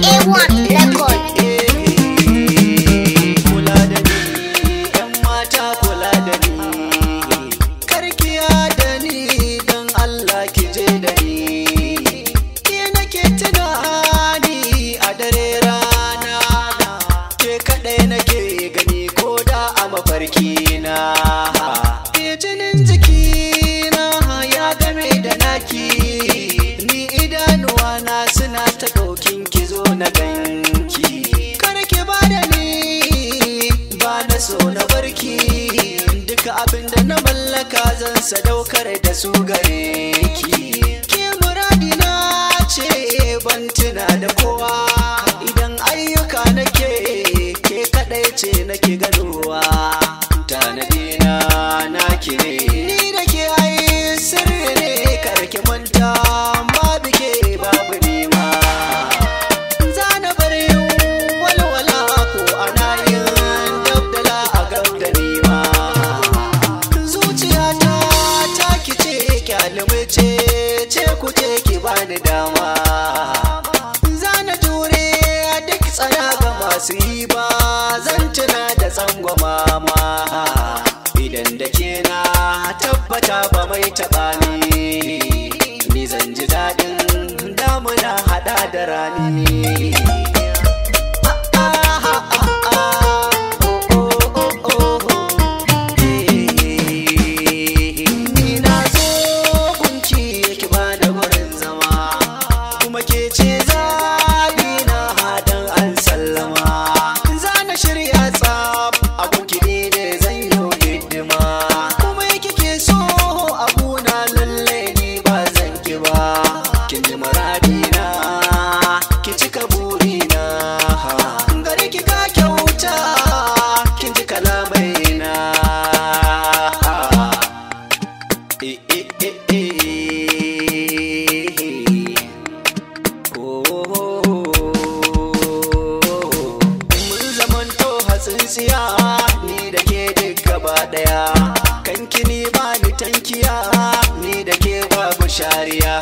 A1 record. Kula da ni, 'yan mata kula da ni, karkiya da ni don Allah ki je da ni. Ke nake tunani a dare rana, ke kaɗai nake gani ko da a mafarki na. Ke jinin jikina ya game da naki, ni idanuwa na suna ta ɗaukin ki zo na ganki. Kar ki ba da ni, ba na so na barki, duka abin da na mallaka zan sadaukar da su gare ki. Ke muradina ce ban tuna da kowa, idan ayyuka nake ke kaɗai ce nake ganowa. Tanadina naki ne, ni da ke ai sirri ne, kar ki manta babu ke babu nima. Zana bar yin walwala ko ana yin dabdala a gab da nima. Zuciyata ta ki ce kyalimi ce ku ce ki bani dama. Zana jure duk tsana ga masu yi ba, zan tuna da tsangwama ma. Idan da ke na tabbata ba mai taɓa ni zan ji daɗin damuna haɗa da rani. Ni na zo gunki ki bani gurin zama, kuma ke ce zaɓi na haɗin an sallama. Za na shirya tsaf a gunki ne zan yi hidima, kuma kike so abuna lalle ni ba zan ki ba. Kin ji muradina, ki cika burina, gare ki ka kyauta, kin ji kalamaina. Mun zamanto hatsintsiya ni da ke duk gaba daya, kanki ni ba ni tankiya, ni da ke babu shariya.